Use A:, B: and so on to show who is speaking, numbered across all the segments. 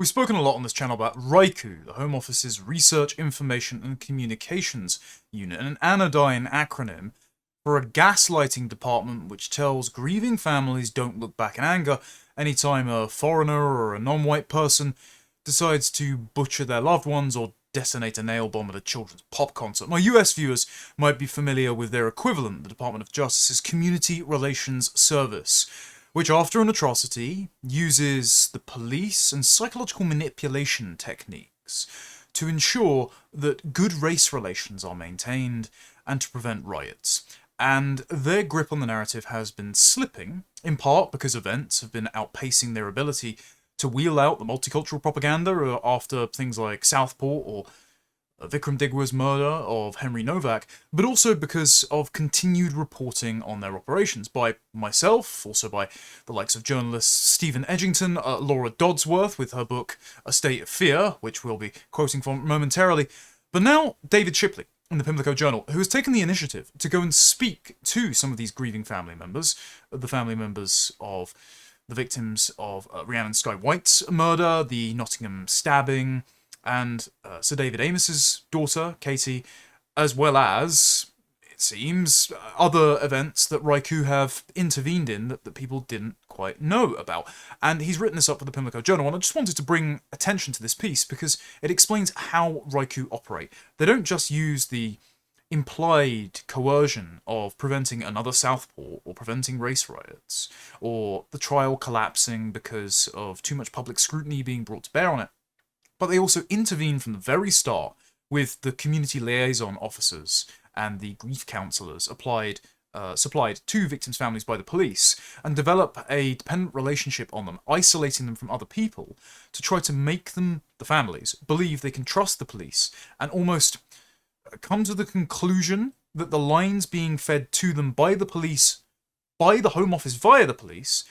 A: We've spoken a lot on this channel about RICU, the Home Office's Research, Information and Communications Unit, an anodyne acronym for a gaslighting department which tells grieving families don't look back in anger anytime a foreigner or a non-white person decides to butcher their loved ones or detonate a nail bomb at a children's pop concert. My US viewers might be familiar with their equivalent, the Department of Justice's Community Relations Service, which after an atrocity uses the police and psychological manipulation techniques to ensure that good race relations are maintained and to prevent riots. And their grip on the narrative has been slipping, in part because events have been outpacing their ability to wheel out the multicultural propaganda after things like Southport or Vikram Digwe's murder of Henry Nowak, but also because of continued reporting on their operations by myself, also by the likes of journalists Stephen Edgington, Laura Dodsworth with her book A State of Fear, which we'll be quoting from momentarily, but now David Shipley in the Pimlico Journal, who has taken the initiative to go and speak to some of these grieving family members, the family members of the victims of Rhiannon Skye Whyte's murder, the Nottingham stabbing, and Sir David Amess's daughter, Katie, as well as, it seems, other events that RICU have intervened in that people didn't quite know about. And he's written this up for the Pimlico Journal, and I just wanted to bring attention to this piece because it explains how RICU operate. They don't just use the implied coercion of preventing another Southport or preventing race riots or the trial collapsing because of too much public scrutiny being brought to bear on it. But they also intervene from the very start with the community liaison officers and the grief counsellors supplied to victims' families by the police, and develop a dependent relationship on them, isolating them from other people to try to make them, the families, believe they can trust the police and almost come to the conclusion that the lines being fed to them by the police, by the Home Office via the police,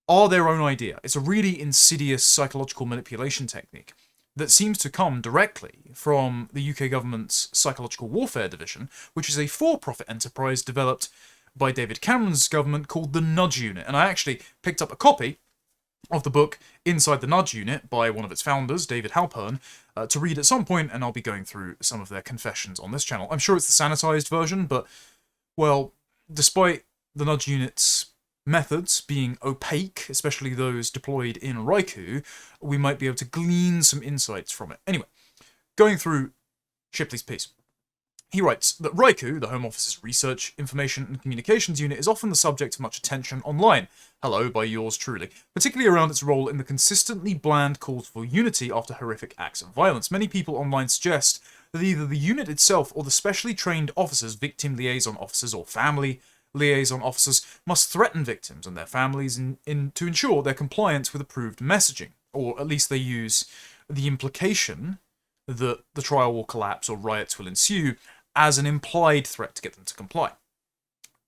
A: are their own idea. It's a really insidious psychological manipulation technique that seems to come directly from the UK government's Psychological Warfare Division, which is a for-profit enterprise developed by David Cameron's government called the Nudge Unit. And I actually picked up a copy of the book Inside the Nudge Unit by one of its founders, David Halpern, to read at some point, and I'll be going through some of their confessions on this channel. I'm sure it's the sanitized version, but, well, despite the Nudge Unit's methods being opaque, especially those deployed in RICU, we might be able to glean some insights from it. Anyway, going through Shipley's piece. He writes that RICU, the Home Office's Research, Information and Communications Unit, is often the subject of much attention online. Hello, by yours truly. Particularly around its role in the consistently bland calls for unity after horrific acts of violence. Many people online suggest that either the unit itself or the specially trained officers, victim liaison officers or family liaison officers, must threaten victims and their families to ensure their compliance with approved messaging, or at least they use the implication that the trial will collapse or riots will ensue as an implied threat to get them to comply.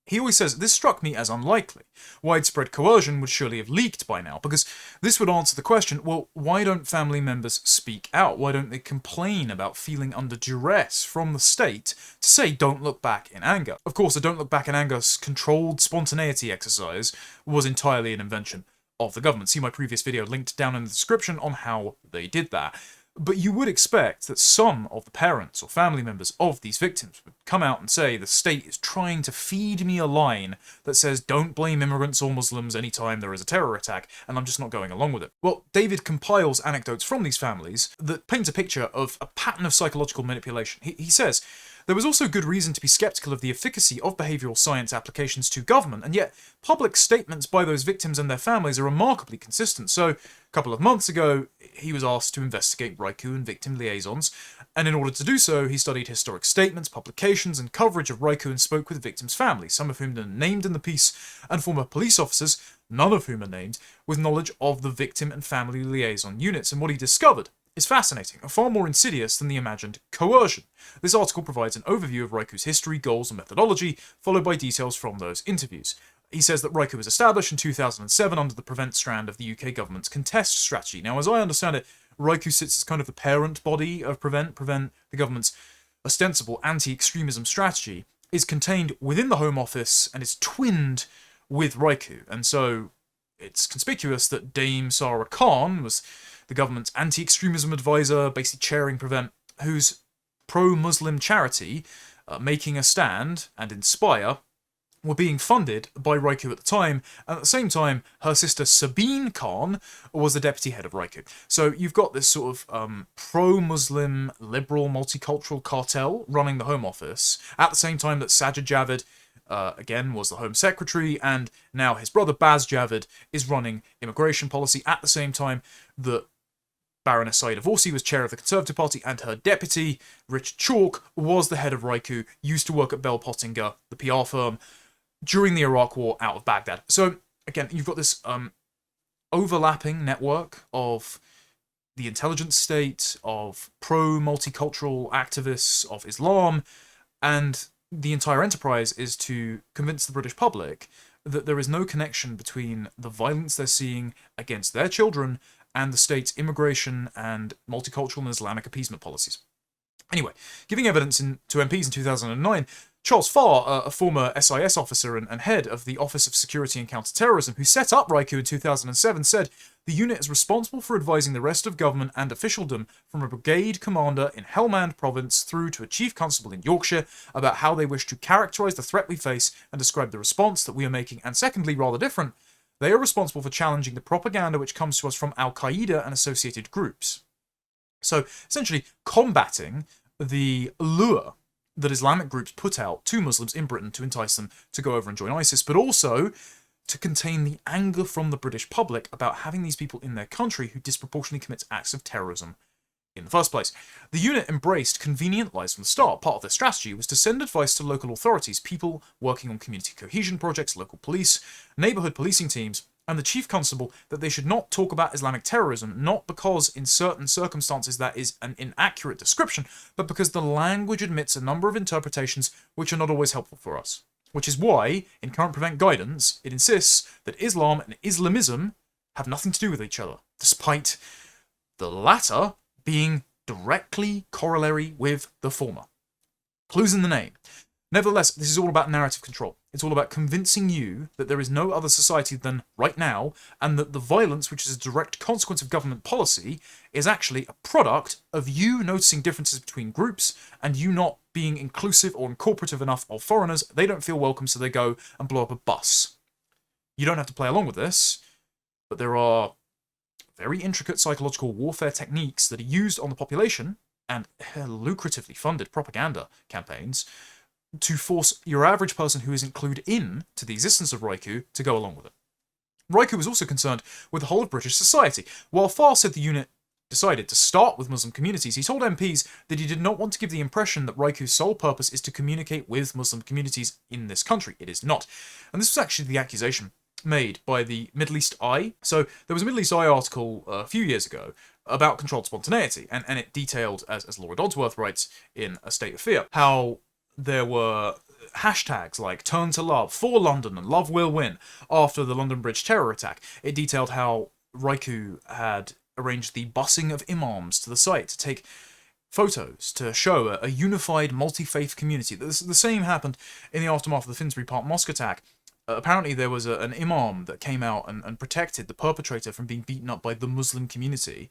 A: He always says, this struck me as unlikely. Widespread coercion would surely have leaked by now, because this would answer the question, well, why don't family members speak out? Why don't they complain about feeling under duress from the state to say, don't look back in anger? Of course, the don't look back in anger's controlled spontaneity exercise was entirely an invention of the government. See my previous video linked down in the description on how they did that. But you would expect that some of the parents or family members of these victims would come out and say the state is trying to feed me a line that says don't blame immigrants or Muslims anytime there is a terror attack, and I'm just not going along with it. Well, David compiles anecdotes from these families that paint a picture of a pattern of psychological manipulation. He says, there was also good reason to be sceptical of the efficacy of behavioural science applications to government, and yet public statements by those victims and their families are remarkably consistent. So, a couple of months ago, he was asked to investigate RICU and victim liaisons, and in order to do so, he studied historic statements, publications, and coverage of RICU and spoke with victims' families, some of whom are named in the piece, and former police officers, none of whom are named, with knowledge of the victim and family liaison units. And what he discovered is fascinating, and far more insidious than the imagined coercion. This article provides an overview of RICU's history, goals, and methodology, followed by details from those interviews. He says that RICU was established in 2007 under the Prevent strand of the UK government's contest strategy. Now, as I understand it, RICU sits as kind of the parent body of Prevent, the government's ostensible anti-extremism strategy, is contained within the Home Office and is twinned with RICU. And so it's conspicuous that Dame Sarah Khan was the government's anti-extremism advisor, basically chairing Prevent, whose pro-Muslim charity, Making a Stand and Inspire, were being funded by RICU at the time, and at the same time, her sister Sabine Khan was the deputy head of RICU. So you've got this sort of pro-Muslim, liberal, multicultural cartel running the Home Office, at the same time that Sajid Javid, again, was the Home Secretary, and now his brother Baz Javid is running immigration policy, at the same time that Baroness Saida Vorsi was chair of the Conservative Party, and her deputy, Richard Chalk, was the head of RICU, used to work at Bell Pottinger, the PR firm, during the Iraq War out of Baghdad. So, again, you've got this overlapping network of the intelligence state, of pro-multicultural activists of Islam, and the entire enterprise is to convince the British public that there is no connection between the violence they're seeing against their children and the state's immigration and multicultural and Islamic appeasement policies. Anyway, giving evidence to MPs in 2009, Charles Farr, a former SIS officer and head of the Office of Security and Counter-Terrorism, who set up RICU in 2007, said, "The unit is responsible for advising the rest of government and officialdom, from a brigade commander in Helmand province through to a chief constable in Yorkshire, about how they wish to characterise the threat we face and describe the response that we are making, and secondly, rather different, they are responsible for challenging the propaganda which comes to us from Al-Qaeda and associated groups." So, essentially, combating the lure that Islamic groups put out to Muslims in Britain to entice them to go over and join ISIS, but also to contain the anger from the British public about having these people in their country who disproportionately commit acts of terrorism in the first place. The unit embraced convenient lies from the start. Part of their strategy was to send advice to local authorities, people working on community cohesion projects, local police, neighbourhood policing teams, and the chief constable, that they should not talk about Islamic terrorism, not because in certain circumstances that is an inaccurate description, but because the language admits a number of interpretations which are not always helpful for us. Which is why, in current Prevent guidance, it insists that Islam and Islamism have nothing to do with each other, despite the latter being directly corollary with the former. Clues in the name. Nevertheless, this is all about narrative control. It's all about convincing you that there is no other society than right now, and that the violence, which is a direct consequence of government policy, is actually a product of you noticing differences between groups, and you not being inclusive or incorporative enough of foreigners. They don't feel welcome, so they go and blow up a bus. You don't have to play along with this, but there are very intricate psychological warfare techniques that are used on the population, and lucratively funded propaganda campaigns, to force your average person who isn't clued in to the existence of RICU to go along with it. RICU was also concerned with the whole of British society. While Farr said the unit decided to start with Muslim communities, he told MPs that he did not want to give the impression that RICU's sole purpose is to communicate with Muslim communities in this country. It is not. And this was actually the accusation made by the Middle East Eye. So there was a Middle East Eye article a few years ago about controlled spontaneity, and it detailed, as Laura Dodsworth writes in A State of Fear, how there were hashtags like Turn to Love, For London, and Love Will Win after the London Bridge terror attack. It detailed how RICU had arranged the busing of imams to the site to take photos to show a unified multi-faith community. The same happened in the aftermath of the Finsbury Park mosque attack. Apparently there was an imam that came out and protected the perpetrator from being beaten up by the Muslim community,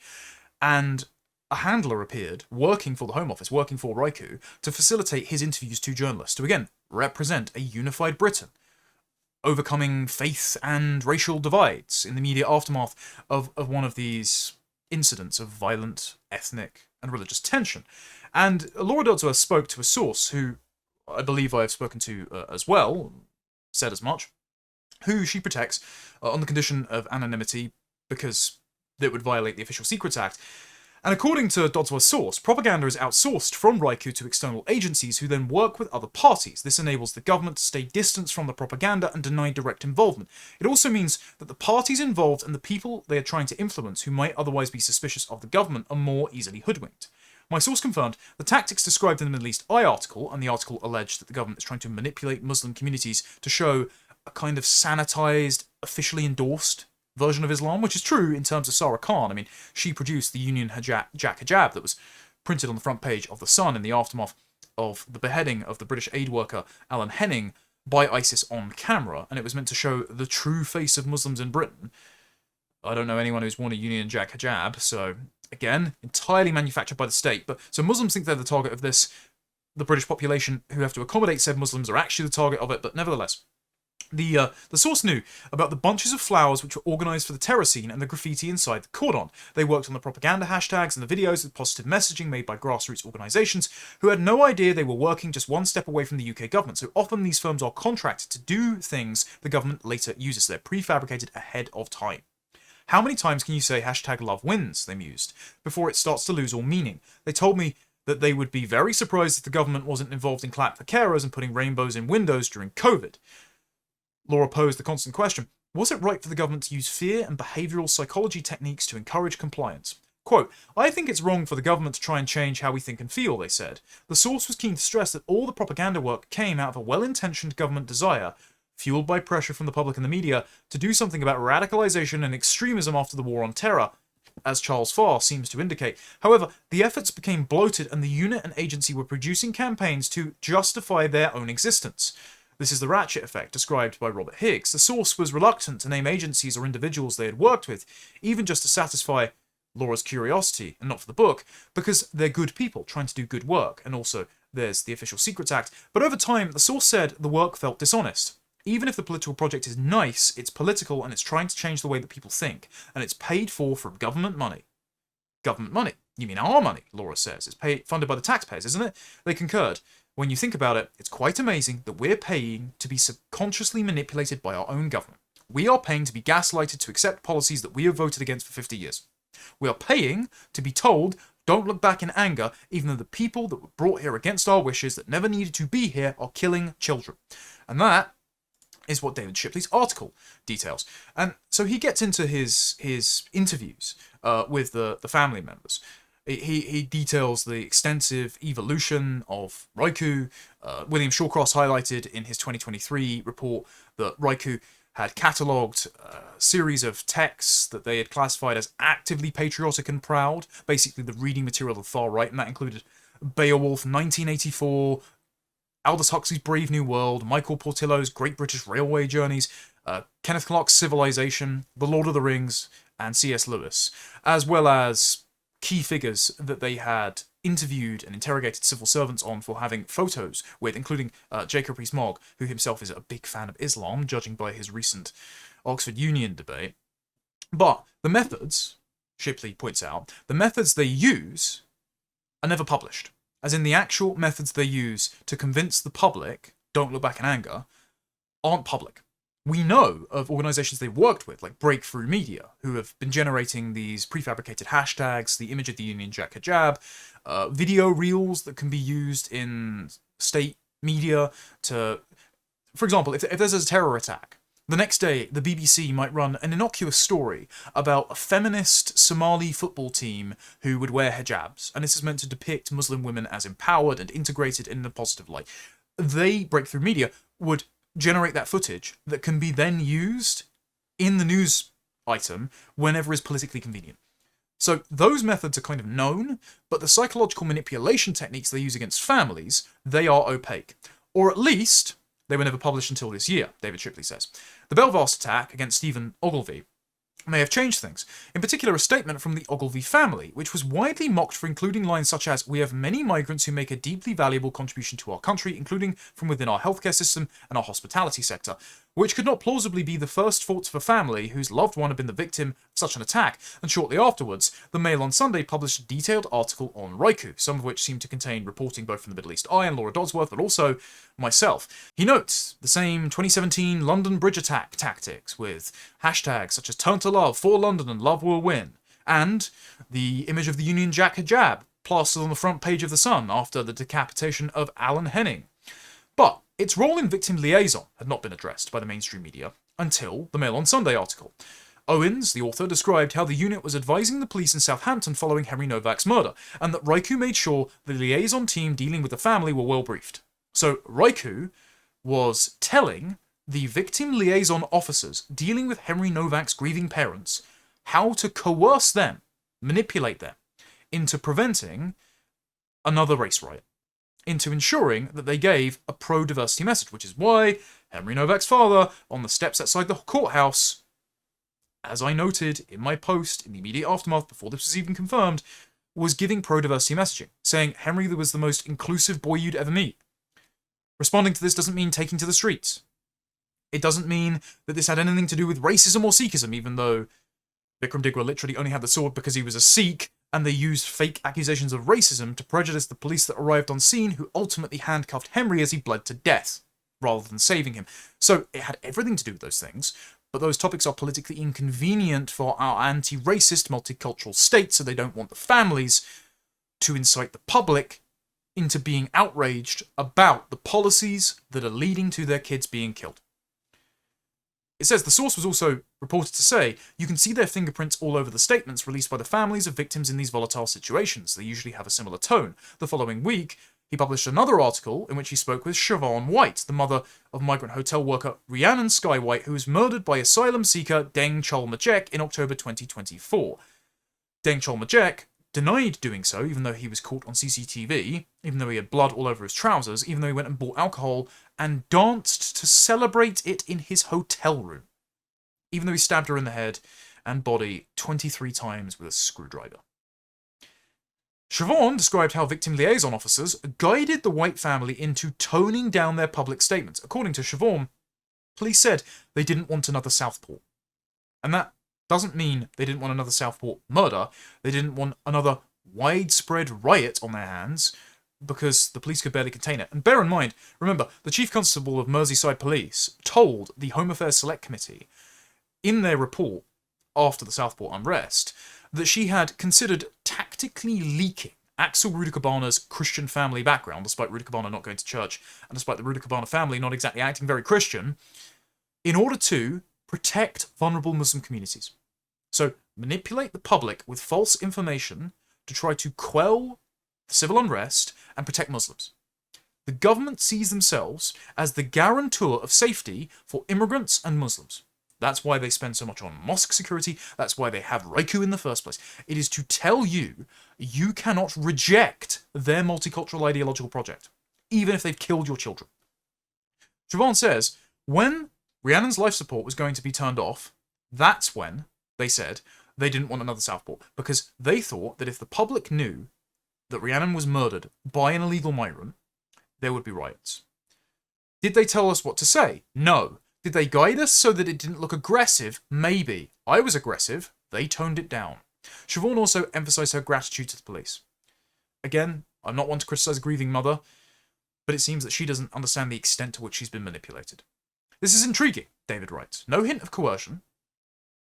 A: and a handler appeared, working for the Home Office, working for RICU, to facilitate his interviews to journalists, to again represent a unified Britain, overcoming faith and racial divides in the immediate aftermath of one of these incidents of violent, ethnic, and religious tension. And Laura Dodsworth spoke to a source who I believe I have spoken to as well, said as much, who she protects on the condition of anonymity because it would violate the Official Secrets Act. And according to Dodsworth's source, propaganda is outsourced from RICU to external agencies who then work with other parties. This enables the government to stay distanced from the propaganda and deny direct involvement. It also means that the parties involved and the people they are trying to influence who might otherwise be suspicious of the government are more easily hoodwinked. My source confirmed the tactics described in the Middle East Eye article, and the article alleged that the government is trying to manipulate Muslim communities to show a kind of sanitized, officially endorsed version of Islam, which is true in terms of Sarah Khan. I mean, she produced the Union Jack hijab that was printed on the front page of The Sun in the aftermath of the beheading of the British aid worker Alan Henning by ISIS on camera, and it was meant to show the true face of Muslims in Britain. I don't know anyone who's worn a Union Jack hijab, so again, entirely manufactured by the state. But so Muslims think they're the target of this. The British population who have to accommodate said Muslims are actually the target of it, but nevertheless. The source knew about the bunches of flowers which were organised for the terror scene and the graffiti inside the cordon. They worked on the propaganda hashtags and the videos with positive messaging made by grassroots organisations who had no idea they were working just one step away from the UK government. So often these firms are contracted to do things the government later uses. They're prefabricated ahead of time. How many times can you say hashtag love wins, they mused, before it starts to lose all meaning? They told me that they would be very surprised if the government wasn't involved in clap for carers and putting rainbows in windows during COVID. Laura posed the constant question, was it right for the government to use fear and behavioural psychology techniques to encourage compliance? Quote, I think it's wrong for the government to try and change how we think and feel, they said. The source was keen to stress that all the propaganda work came out of a well-intentioned government desire, fueled by pressure from the public and the media, to do something about radicalisation and extremism after the war on terror, as Charles Farr seems to indicate. However, the efforts became bloated and the unit and agency were producing campaigns to justify their own existence. This is the ratchet effect described by Robert Higgs. The source was reluctant to name agencies or individuals they had worked with, even just to satisfy Laura's curiosity and not for the book, because they're good people trying to do good work, and also there's the Official Secrets Act. But over time, the source said the work felt dishonest. Even if the political project is nice, it's political and it's trying to change the way that people think, and it's paid for from government money. Government money? You mean our money, Laura says. It's funded by the taxpayers, isn't it? They concurred. When you think about it, it's quite amazing that we're paying to be subconsciously manipulated by our own government. We are paying to be gaslighted to accept policies that we have voted against for 50 years. We are paying to be told, don't look back in anger, even though the people that were brought here against our wishes that never needed to be here are killing children. And that is what David Shipley's article details. And so he gets into his interviews with the family members. He details the extensive evolution of RICU. William Shawcross highlighted in his 2023 report that RICU had catalogued a series of texts that they had classified as actively patriotic and proud, basically the reading material of the far right, and that included Beowulf 1984, Aldous Huxley's Brave New World, Michael Portillo's Great British Railway Journeys, Kenneth Clark's Civilization, The Lord of the Rings, and C.S. Lewis, as well as key figures that they had interviewed and interrogated civil servants on for having photos with, including Jacob Rees-Mogg, who himself is a big fan of Islam, judging by his recent Oxford Union debate. But the methods, Shipley points out, the methods they use are never published. As in, the actual methods they use to convince the public, don't look back in anger, aren't public. We know of organisations they've worked with, like Breakthrough Media, who have been generating these prefabricated hashtags, the image of the Union Jack hijab, video reels that can be used in state media to... For example, if there's a terror attack, the next day the BBC might run an innocuous story about a feminist Somali football team who would wear hijabs, and this is meant to depict Muslim women as empowered and integrated in a positive light. They, Breakthrough Media, would generate that footage that can be then used in the news item whenever is politically convenient. So those methods are kind of known, but the psychological manipulation techniques they use against families, they are opaque. Or at least, they were never published until this year, David Shipley says. The Belfast attack against Stephen Ogilvie may have changed things. In particular, a statement from the Ogilvie family, which was widely mocked for including lines such as, "We have many migrants who make a deeply valuable contribution to our country, including from within our healthcare system and our hospitality sector," which could not plausibly be the first thoughts of a family whose loved one had been the victim of such an attack. And shortly afterwards, the Mail on Sunday published a detailed article on RICU, some of which seemed to contain reporting both from the Middle East Eye and Laura Dodsworth, but also myself. He notes the same 2017 London Bridge attack tactics with hashtags such as "Turn to Love, for London and Love Will Win," and the image of the Union Jack hijab plastered on the front page of The Sun after the decapitation of Alan Henning. But its role in victim liaison had not been addressed by the mainstream media until the Mail on Sunday article. Owens, the author, described how the unit was advising the police in Southampton following Henry Nowak's murder, and that RICU made sure the liaison team dealing with the family were well briefed. So RICU was telling the victim liaison officers dealing with Henry Nowak's grieving parents how to coerce them, manipulate them, into preventing another race riot, into ensuring that they gave a pro-diversity message, which is why Henry Nowak's father, on the steps outside the courthouse, as I noted in my post in the immediate aftermath before this was even confirmed, was giving pro-diversity messaging, saying Henry was the most inclusive boy you'd ever meet. Responding to this doesn't mean taking to the streets. It doesn't mean that this had anything to do with racism or Sikhism, even though Vikram Digra literally only had the sword because he was a Sikh, and they used fake accusations of racism to prejudice the police that arrived on scene, who ultimately handcuffed Henry as he bled to death, rather than saving him. So it had everything to do with those things, but those topics are politically inconvenient for our anti-racist multicultural state, so they don't want the families to incite the public into being outraged about the policies that are leading to their kids being killed. It says the source was also reported to say, you can see their fingerprints all over the statements released by the families of victims in these volatile situations. They usually have a similar tone. The following week, he published another article in which he spoke with Siobhan Whyte, the mother of migrant hotel worker Rhiannon Skye Whyte, who was murdered by asylum seeker Deng Chol-majek in October 2024. Deng Chol-majek denied doing so, even though he was caught on CCTV, even though he had blood all over his trousers, even though he went and bought alcohol and danced to celebrate it in his hotel room, even though he stabbed her in the head and body 23 times with a screwdriver. Siobhan described how victim liaison officers guided the Whyte family into toning down their public statements. According to Siobhan, police said they didn't want another Southport. And that doesn't mean they didn't want another Southport murder. They didn't want another widespread riot on their hands because the police could barely contain it. And bear in mind, remember, the Chief Constable of Merseyside Police told the Home Affairs Select Committee in their report after the Southport unrest that she had considered tactically leaking Axel Rudakabana's Christian family background, despite Rudakabana not going to church and despite the Rudakabana family not exactly acting very Christian, in order to protect vulnerable Muslim communities. So manipulate the public with false information to try to quell the civil unrest and protect Muslims. The government sees themselves as the guarantor of safety for immigrants and Muslims. That's why they spend so much on mosque security. That's why they have RICU in the first place. It is to tell you, you cannot reject their multicultural ideological project, even if they've killed your children. Siobhan says, when Rhiannon's life support was going to be turned off, that's when they said they didn't want another Southport, because they thought that if the public knew that Rhiannon was murdered by an illegal migrant, there would be riots. Did they tell us what to say? No. Did they guide us so that it didn't look aggressive? Maybe. I was aggressive. They toned it down. Siobhan also emphasised her gratitude to the police. Again, I'm not one to criticise a grieving mother, but it seems that she doesn't understand the extent to which she's been manipulated. This is intriguing, David writes. No hint of coercion.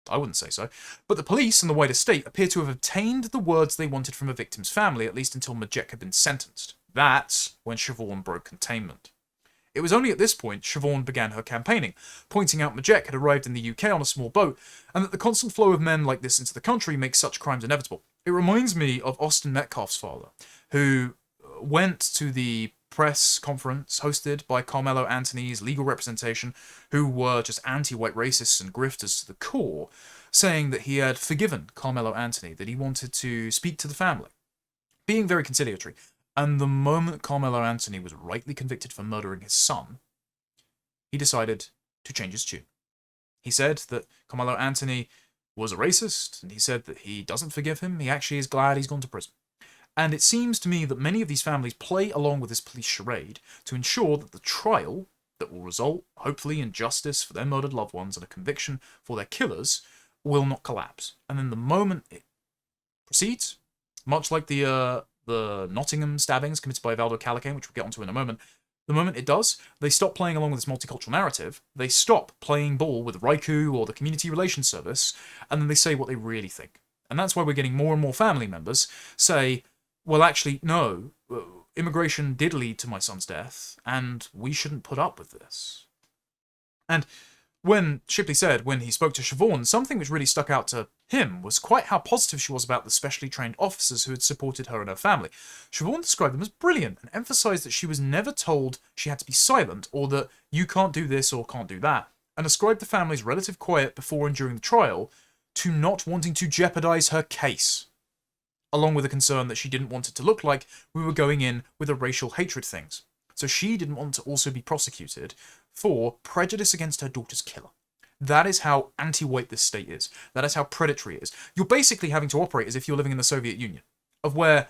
A: I wouldn't say so. But the police and the wider state appear to have obtained the words they wanted from a victim's family, at least until Majek had been sentenced. That's when Siobhan broke containment. It was only at this point Siobhan began her campaigning, pointing out Majek had arrived in the UK on a small boat, and that the constant flow of men like this into the country makes such crimes inevitable. It reminds me of Austin Metcalfe's father, who went to the press conference hosted by Carmelo Anthony's legal representation, who were just anti-white racists and grifters to the core, saying that he had forgiven Carmelo Anthony, that he wanted to speak to the family, being very conciliatory. And the moment Carmelo Anthony was rightly convicted for murdering his son, he decided to change his tune. He said that Carmelo Anthony was a racist, and he said that he doesn't forgive him. He actually is glad he's gone to prison. And it seems to me that many of these families play along with this police charade to ensure that the trial that will result, hopefully, in justice for their murdered loved ones and a conviction for their killers will not collapse. And then the moment it proceeds, much like the Nottingham stabbings committed by Valdo Callaghan, which we'll get onto in a moment, the moment it does, they stop playing along with this multicultural narrative, they stop playing ball with RICU or the Community Relations Service, and then they say what they really think. And that's why we're getting more and more family members say, well, actually, no, immigration did lead to my son's death, and we shouldn't put up with this. And when Shipley said, when he spoke to Siobhan, something which really stuck out to him was quite how positive she was about the specially trained officers who had supported her and her family. Siobhan described them as brilliant and emphasised that she was never told she had to be silent or that you can't do this or can't do that, and ascribed the family's relative quiet before and during the trial to not wanting to jeopardise her case, along with a concern that she didn't want it to look like we were going in with a racial hatred things. So she didn't want to also be prosecuted for prejudice against her daughter's killer. That is how anti-white this state is. That is how predatory it is. You're basically having to operate as if you're living in the Soviet Union, of where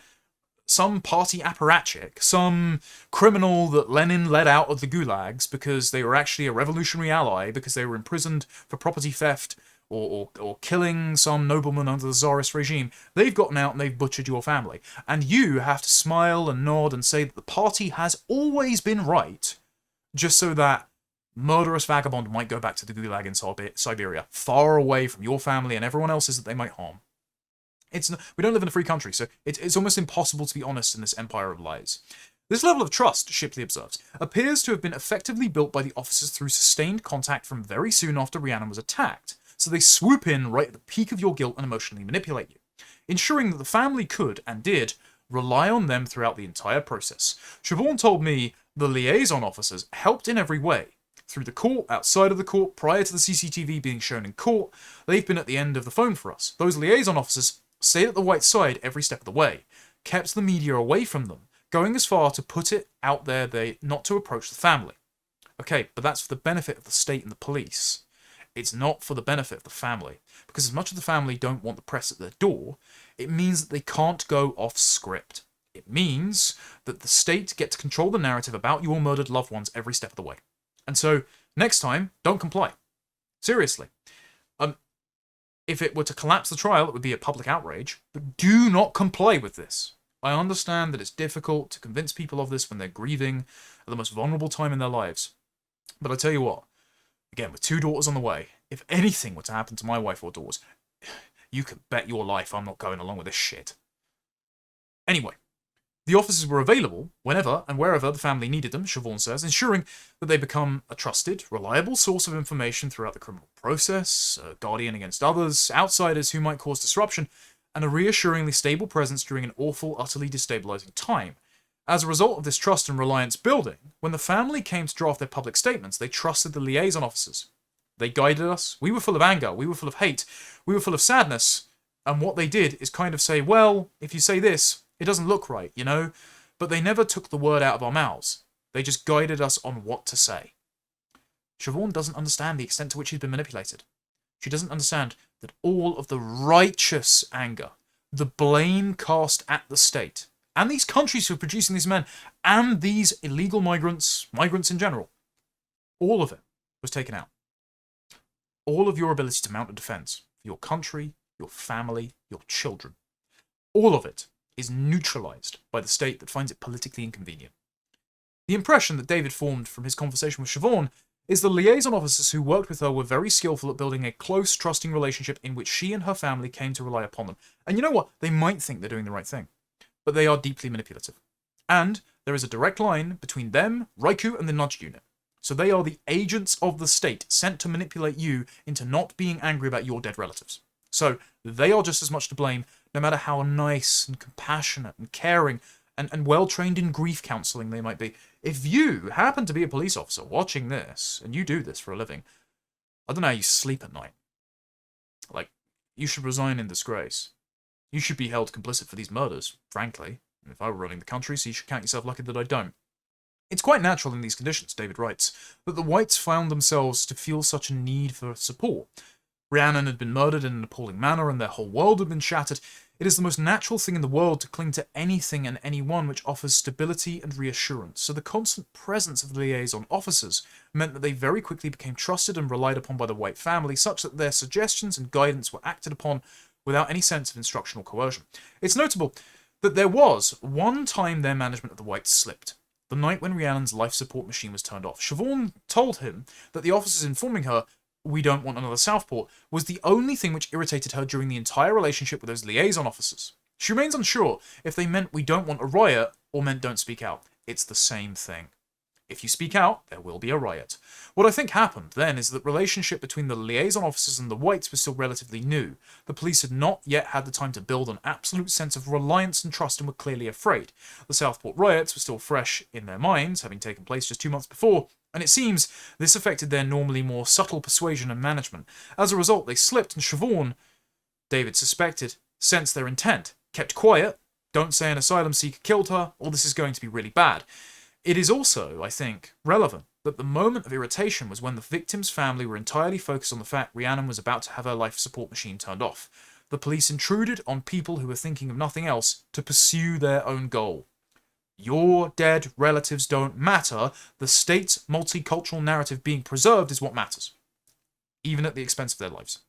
A: some party apparatchik, some criminal that Lenin let out of the gulags because they were actually a revolutionary ally, because they were imprisoned for property theft or killing some nobleman under the Tsarist regime, they've gotten out and they've butchered your family. And you have to smile and nod and say that the party has always been right, just so that murderous vagabond might go back to the gulag in Siberia, far away from your family and everyone else's that they might harm. We don't live in a free country, so it's almost impossible to be honest in this empire of lies. This level of trust, Shipley observes, appears to have been effectively built by the officers through sustained contact from very soon after Rhiannon was attacked, so they swoop in right at the peak of your guilt and emotionally manipulate you, ensuring that the family could, and did, rely on them throughout the entire process. Siobhan told me the liaison officers helped in every way. Through the court, outside of the court, prior to the CCTV being shown in court, they've been at the end of the phone for us. Those liaison officers stayed at the White side every step of the way, kept the media away from them, going as far to put it out there not to approach the family. Okay, but that's for the benefit of the state and the police. It's not for the benefit of the family, because as much as the family don't want the press at their door, it means that they can't go off script. It means that the state get to control the narrative about your murdered loved ones every step of the way. And so, next time, don't comply. Seriously. If it were to collapse the trial, it would be a public outrage, but do not comply with this. I understand that it's difficult to convince people of this when they're grieving at the most vulnerable time in their lives. But I tell you what, again, with 2 daughters on the way, if anything were to happen to my wife or daughters, you can bet your life I'm not going along with this shit. Anyway, the officers were available whenever and wherever the family needed them, Siobhan says, ensuring that they become a trusted, reliable source of information throughout the criminal process, a guardian against others, outsiders who might cause disruption, and a reassuringly stable presence during an awful, utterly destabilizing time. As a result of this trust and reliance building, when the family came to draft their public statements, they trusted the liaison officers. They guided us. We were full of anger. We were full of hate. We were full of sadness. And what they did is kind of say, well, if you say this, it doesn't look right, you know? But they never took the word out of our mouths. They just guided us on what to say. Siobhan doesn't understand the extent to which she's been manipulated. She doesn't understand that all of the righteous anger, the blame cast at the state, and these countries for producing these men, and these illegal migrants in general, all of it was taken out. All of your ability to mount a defense for your country, your family, your children, all of it is neutralized by the state that finds it politically inconvenient. The impression that David formed from his conversation with Siobhan is the liaison officers who worked with her were very skillful at building a close, trusting relationship in which she and her family came to rely upon them. And you know what? They might think they're doing the right thing, but they are deeply manipulative. And there is a direct line between them, RICU, and the nudge unit. So they are the agents of the state sent to manipulate you into not being angry about your dead relatives. So they are just as much to blame, no matter how nice and compassionate and caring and well-trained in grief counselling they might be. If you happen to be a police officer watching this, and you do this for a living, I don't know how you sleep at night. Like, you should resign in disgrace. You should be held complicit for these murders, frankly. If I were running the country, so you should count yourself lucky that I don't. It's quite natural in these conditions, David writes, that the Whytes found themselves to feel such a need for support. Rhiannon had been murdered in an appalling manner and their whole world had been shattered. It is the most natural thing in the world to cling to anything and anyone which offers stability and reassurance, so the constant presence of the liaison officers meant that they very quickly became trusted and relied upon by the Whyte family, such that their suggestions and guidance were acted upon without any sense of instructional coercion. It's notable that there was one time their management of the Whytes slipped. The night when Rhiannon's life support machine was turned off, Siobhan told him that the officers informing her, "We don't want another Southport," was the only thing which irritated her during the entire relationship with those liaison officers. She remains unsure if they meant "we don't want a riot" or meant "don't speak out." It's the same thing. If you speak out, there will be a riot. What I think happened then is that the relationship between the liaison officers and the Whytes was still relatively new. The police had not yet had the time to build an absolute sense of reliance and trust and were clearly afraid. The Southport riots were still fresh in their minds, having taken place just 2 months before, and it seems this affected their normally more subtle persuasion and management. As a result, they slipped, and Siobhan, David suspected, sensed their intent, kept quiet, "Don't say an asylum seeker killed her, or this is going to be really bad." It is also, I think, relevant that the moment of irritation was when the victim's family were entirely focused on the fact Rhiannon was about to have her life support machine turned off. The police intruded on people who were thinking of nothing else to pursue their own goal. Your dead relatives don't matter. The state's multicultural narrative being preserved is what matters, even at the expense of their lives.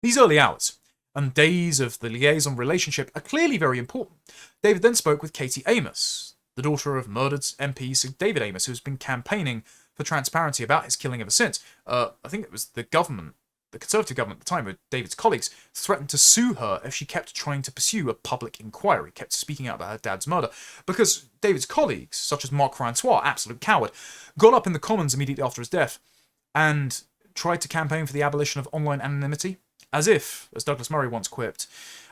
A: These early hours and days of the liaison relationship are clearly very important. David then spoke with Katie Amess, the daughter of murdered MP Sir David Amess, who's been campaigning for transparency about his killing ever since. I think it was the government, the Conservative government at the time, with David's colleagues, threatened to sue her if she kept trying to pursue a public inquiry, kept speaking out about her dad's murder, because David's colleagues, such as Mark Francois, absolute coward, got up in the Commons immediately after his death and tried to campaign for the abolition of online anonymity, as if, as Douglas Murray once quipped,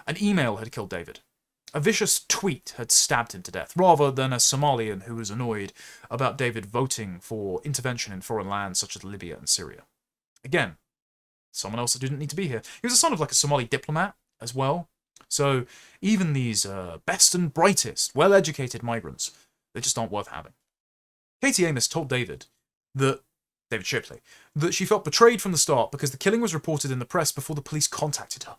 A: an email had killed David. A vicious tweet had stabbed him to death, rather than a Somalian who was annoyed about David voting for intervention in foreign lands such as Libya and Syria. Again, someone else that didn't need to be here. He was the son of like a Somali diplomat as well. So even these best and brightest, well-educated migrants, they just aren't worth having. Katie Amess told David Shipley, that she felt betrayed from the start because the killing was reported in the press before the police contacted her.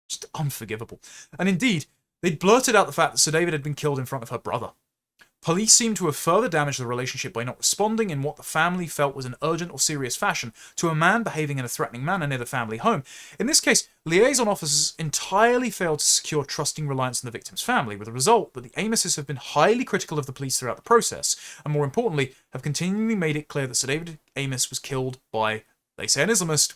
A: Just unforgivable. And indeed, they'd blurted out the fact that Sir David had been killed in front of her brother. Police seemed to have further damaged the relationship by not responding in what the family felt was an urgent or serious fashion to a man behaving in a threatening manner near the family home. In this case, liaison officers entirely failed to secure trusting reliance on the victim's family, with the result that the Amesses have been highly critical of the police throughout the process, and more importantly, have continually made it clear that Sir David Amess was killed by, they say an Islamist,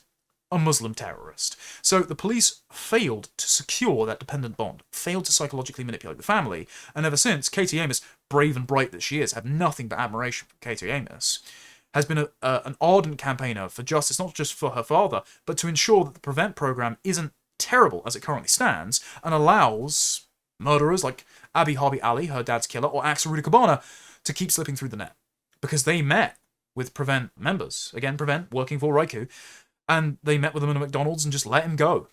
A: a Muslim terrorist. So the police failed to secure that dependent bond, failed to psychologically manipulate the family, and ever since, Katie Amess, brave and bright that she is, have nothing but admiration for Katie Amess, has been an ardent campaigner for justice, not just for her father, but to ensure that the PREVENT programme isn't terrible as it currently stands, and allows murderers like Abi Harbi Ali, her dad's killer, or Axel Rudakabana to keep slipping through the net. Because they met with PREVENT members, again, PREVENT, working for RICU, and they met with him in a McDonald's and just let him go.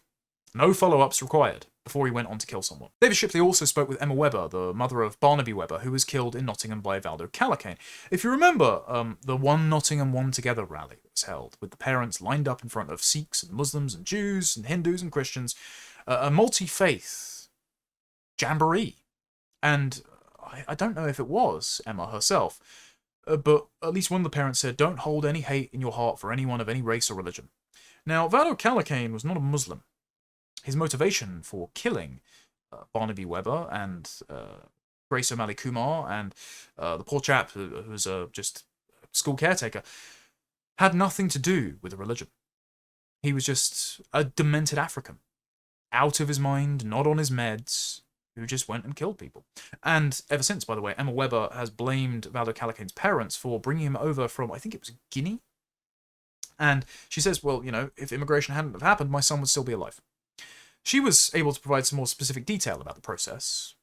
A: No follow-ups required before he went on to kill someone. David Shipley also spoke with Emma Webber, the mother of Barnaby Webber, who was killed in Nottingham by Valdo Calacane. If you remember, the One Nottingham, One Together rally that was held, with the parents lined up in front of Sikhs and Muslims and Jews and Hindus and Christians, a multi-faith jamboree. And I don't know if it was Emma herself, but at least one of the parents said, "Don't hold any hate in your heart for anyone of any race or religion." Now, Valdo Calacane was not a Muslim. His motivation for killing Barnaby Webber and Grace O'Malley Kumar and the poor chap who was just a school caretaker had nothing to do with the religion. He was just a demented African, out of his mind, not on his meds, who just went and killed people. And ever since, by the way, Emma Webber has blamed Valdo Calacane's parents for bringing him over from, I think it was Guinea. And she says, well, you know, if immigration hadn't have happened, my son would still be alive. She was able to provide some more specific detail about the process.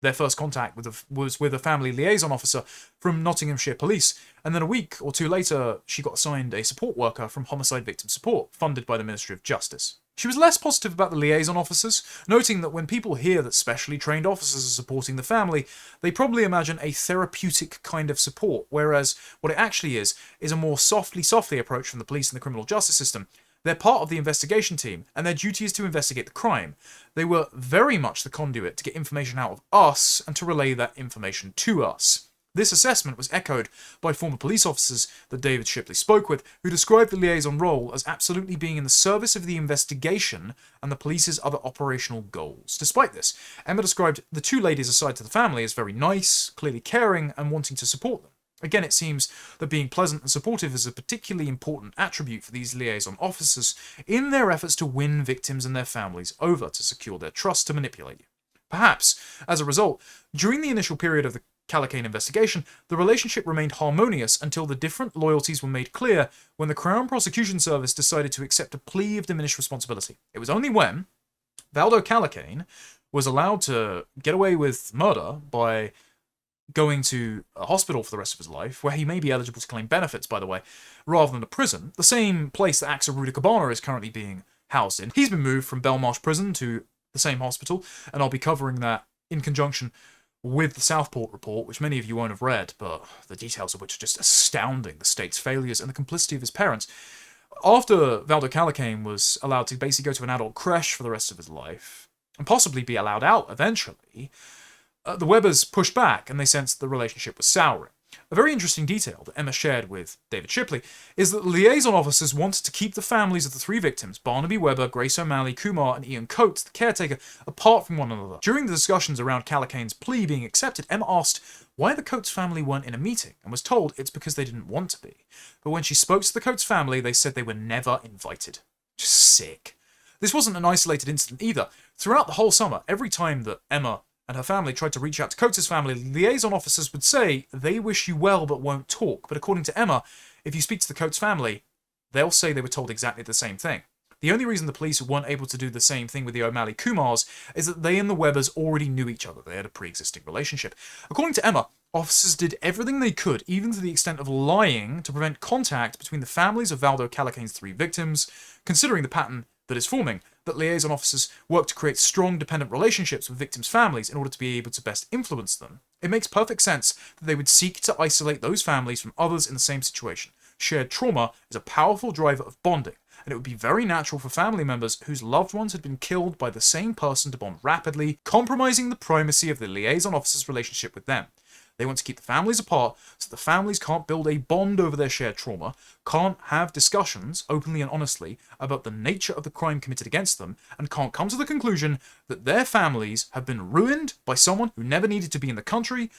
A: Their first contact was with a family liaison officer from Nottinghamshire Police, and then a week or two later, she got assigned a support worker from Homicide Victim Support, funded by the Ministry of Justice. She was less positive about the liaison officers, noting that when people hear that specially trained officers are supporting the family, they probably imagine a therapeutic kind of support, whereas what it actually is a more softly approach from the police and the criminal justice system. They're part of the investigation team, and their duty is to investigate the crime. They were very much the conduit to get information out of us and to relay that information to us. This assessment was echoed by former police officers that David Shipley spoke with, who described the liaison role as absolutely being in the service of the investigation and the police's other operational goals. Despite this, Emma described the two ladies aside to the family as very nice, clearly caring, and wanting to support them. Again, it seems that being pleasant and supportive is a particularly important attribute for these liaison officers in their efforts to win victims and their families over to secure their trust to manipulate you. Perhaps, as a result, during the initial period of the Calacane investigation, the relationship remained harmonious until the different loyalties were made clear when the Crown Prosecution Service decided to accept a plea of diminished responsibility. It was only when Valdo Calacane was allowed to get away with murder by going to a hospital for the rest of his life, where he may be eligible to claim benefits, by the way, rather than a prison, the same place that Axel Rudakabana is currently being housed in. He's been moved from Belmarsh Prison to the same hospital, and I'll be covering that in conjunction with the Southport report, which many of you won't have read, but the details of which are just astounding, the state's failures and the complicity of his parents. After Valdo Callicane was allowed to basically go to an adult creche for the rest of his life, and possibly be allowed out eventually, the Webbers pushed back and they sensed the relationship was souring. A very interesting detail that Emma shared with David Shipley is that the liaison officers wanted to keep the families of the three victims, Barnaby Webber, Grace O'Malley, Kumar, and Ian Coates, the caretaker, apart from one another. During the discussions around Callicane's plea being accepted, Emma asked why the Coates family weren't in a meeting and was told it's because they didn't want to be. But when she spoke to the Coates family, they said they were never invited. Just sick. This wasn't an isolated incident either. Throughout the whole summer, every time that Emma and her family tried to reach out to Coates' family, liaison officers would say, they wish you well but won't talk. But according to Emma, if you speak to the Coates family, they'll say they were told exactly the same thing. The only reason the police weren't able to do the same thing with the O'Malley Kumars is that they and the Webbers already knew each other. They had a pre-existing relationship. According to Emma, officers did everything they could, even to the extent of lying, to prevent contact between the families of Valdo Callicane's three victims, considering the pattern that is forming, that liaison officers work to create strong, dependent relationships with victims' families in order to be able to best influence them. It makes perfect sense that they would seek to isolate those families from others in the same situation. Shared trauma is a powerful driver of bonding, and it would be very natural for family members whose loved ones had been killed by the same person to bond rapidly, compromising the primacy of the liaison officer's relationship with them. They want to keep the families apart so the families can't build a bond over their shared trauma, can't have discussions openly and honestly about the nature of the crime committed against them, and can't come to the conclusion that their families have been ruined by someone who never needed to be in the country,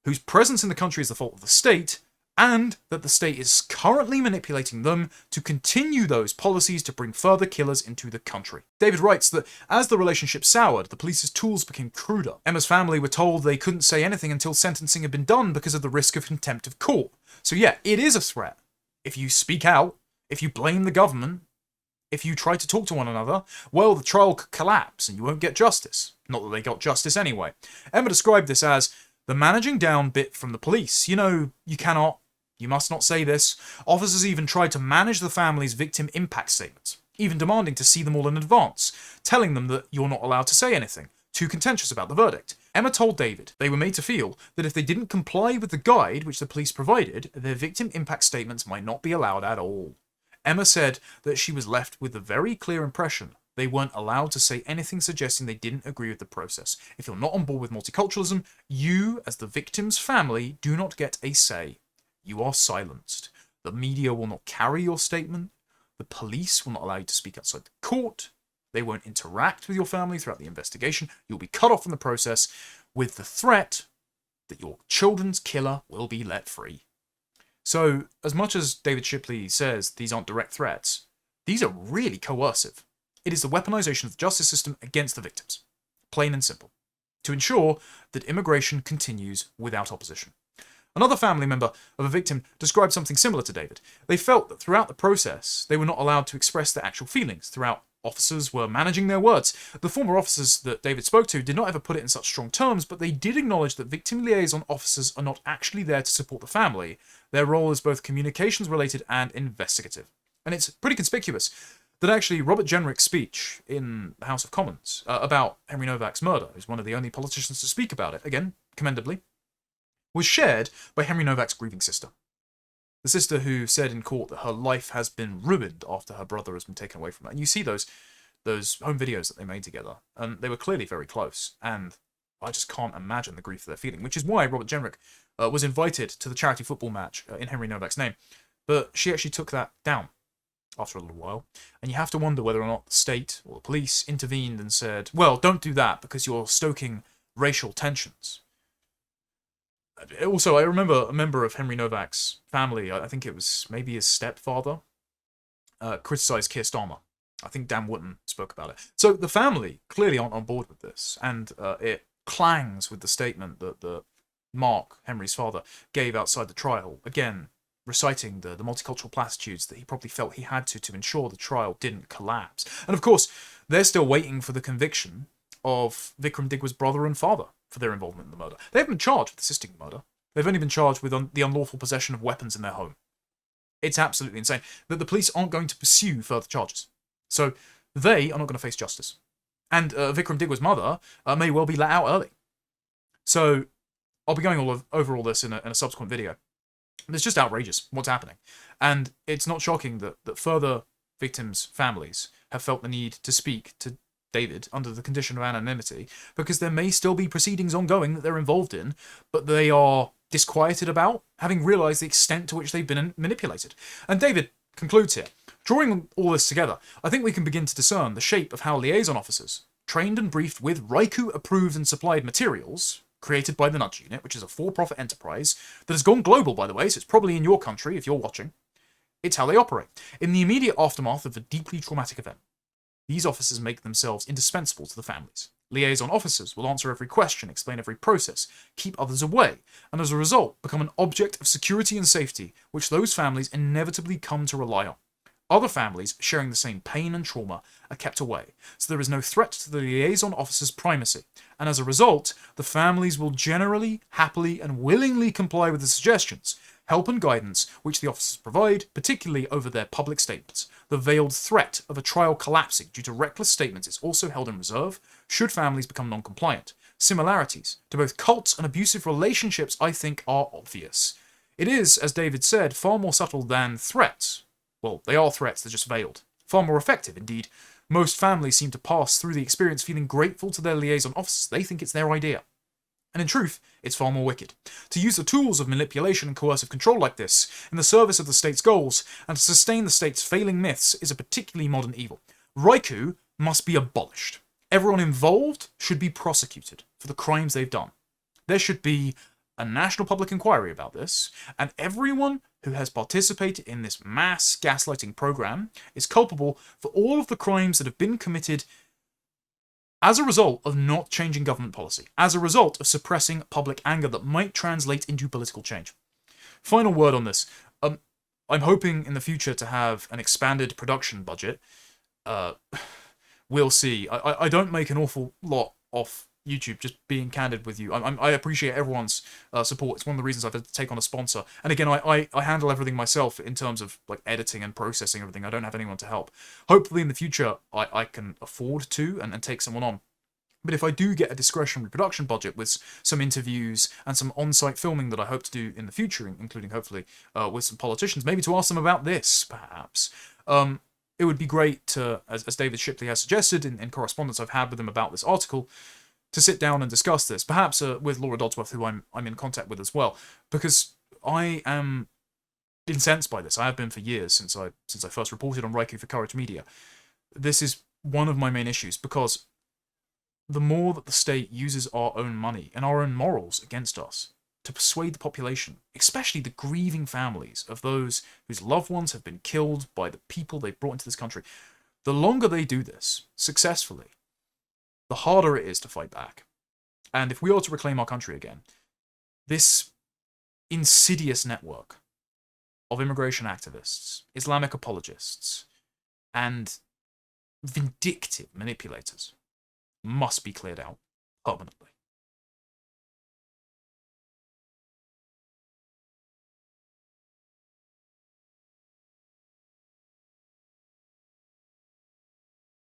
A: whose presence in the country is the fault of the state, and that the state is currently manipulating them to continue those policies to bring further killers into the country. David writes that as the relationship soured, the police's tools became cruder. Emma's family were told they couldn't say anything until sentencing had been done because of the risk of contempt of court. So yeah, it is a threat. If you speak out, if you blame the government, if you try to talk to one another, well, the trial could collapse and you won't get justice. Not that they got justice anyway. Emma described this as the managing down bit from the police. You know, you must not say this. Officers even tried to manage the family's victim impact statements, even demanding to see them all in advance, telling them that you're not allowed to say anything, too contentious about the verdict. Emma told David they were made to feel that if they didn't comply with the guide which the police provided, their victim impact statements might not be allowed at all. Emma said that she was left with a very clear impression they weren't allowed to say anything suggesting they didn't agree with the process. If you're not on board with multiculturalism, you, as the victim's family, do not get a say. You are silenced. The media will not carry your statement. The police will not allow you to speak outside the court. They won't interact with your family throughout the investigation. You'll be cut off from the process with the threat that your children's killer will be let free. So, as much as David Shipley says these aren't direct threats, these are really coercive. It is the weaponization of the justice system against the victims. Plain and simple. To ensure that immigration continues without opposition. Another family member of a victim described something similar to David. They felt that throughout the process, they were not allowed to express their actual feelings. Throughout, officers were managing their words. The former officers that David spoke to did not ever put it in such strong terms, but they did acknowledge that victim liaison officers are not actually there to support the family. Their role is both communications-related and investigative. And it's pretty conspicuous that actually Robert Jenrick's speech in the House of Commons about Henry Nowak's murder, who's one of the only politicians to speak about it, again, commendably, was shared by Henry Nowak's grieving sister. The sister who said in court that her life has been ruined after her brother has been taken away from her. And you see those home videos that they made together, and they were clearly very close. And I just can't imagine the grief they're feeling, which is why Robert Jenrick was invited to the charity football match in Henry Nowak's name. But she actually took that down after a little while. And you have to wonder whether or not the state or the police intervened and said, well, don't do that because you're stoking racial tensions. Also, I remember a member of Henry Nowak's family, I think it was maybe his stepfather, criticised Keir Starmer. I think Dan Wootton spoke about it. So the family clearly aren't on board with this, and it clangs with the statement that Mark, Henry's father, gave outside the trial, again, reciting the multicultural platitudes that he probably felt he had to ensure the trial didn't collapse. And of course, they're still waiting for the conviction of Vikram Digwa's brother and father for their involvement in the murder. They haven't been charged with assisting the murder. They've only been charged with the unlawful possession of weapons in their home. It's absolutely insane that the police aren't going to pursue further charges. So they are not going to face justice. And Vikram Digwa's mother may well be let out early. So I'll be going over all this in a subsequent video. It's just outrageous what's happening. And it's not shocking that further victims' families have felt the need to speak to David under the condition of anonymity, because there may still be proceedings ongoing that they're involved in, but they are disquieted about, having realised the extent to which they've been manipulated. And David concludes here, drawing all this together, I think we can begin to discern the shape of how liaison officers, trained and briefed with RICU-approved and supplied materials, created by the Nudge Unit, which is a for-profit enterprise that has gone global, by the way, so it's probably in your country if you're watching. It's how they operate. In the immediate aftermath of a deeply traumatic event, these officers make themselves indispensable to the families. Liaison officers will answer every question, explain every process, keep others away, and as a result become an object of security and safety which those families inevitably come to rely on. Other families sharing the same pain and trauma are kept away, so there is no threat to the liaison officer's primacy, and as a result, the families will generally, happily, and willingly comply with the suggestions, help and guidance which the officers provide, particularly over their public statements. The veiled threat of a trial collapsing due to reckless statements is also held in reserve, should families become non-compliant. Similarities to both cults and abusive relationships, I think, are obvious. It is, as David said, far more subtle than threats. Well, they are threats, they're just veiled. Far more effective, indeed. Most families seem to pass through the experience feeling grateful to their liaison officers. They think it's their idea. And in truth, it's far more wicked. To use the tools of manipulation and coercive control like this in the service of the state's goals and to sustain the state's failing myths is a particularly modern evil. RICU must be abolished. Everyone involved should be prosecuted for the crimes they've done. There should be a national public inquiry about this, and everyone who has participated in this mass gaslighting program is culpable for all of the crimes that have been committed as a result of not changing government policy, as a result of suppressing public anger that might translate into political change. Final word on this. I'm hoping in the future to have an expanded production budget. We'll see. I don't make an awful lot off YouTube, just being candid with you. I appreciate everyone's support. It's one of the reasons I've had to take on a sponsor. And again, I handle everything myself in terms of like editing and processing everything. I don't have anyone to help. Hopefully in the future, I can afford to and take someone on. But if I do get a discretionary production budget with some interviews and some on-site filming that I hope to do in the future, including hopefully with some politicians, maybe to ask them about this, perhaps, it would be great to, as David Shipley has suggested in correspondence I've had with him about this article, to sit down and discuss this, perhaps with Laura Dodsworth, who I'm in contact with as well, because I am incensed by this. I have been for years since I first reported on RICU for Courage Media. This is one of my main issues, because the more that the state uses our own money and our own morals against us to persuade the population, especially the grieving families of those whose loved ones have been killed by the people they brought into this country, the longer they do this successfully, the harder it is to fight back. And if we are to reclaim our country again, this insidious network of immigration activists, Islamic apologists, and vindictive manipulators must be cleared out permanently.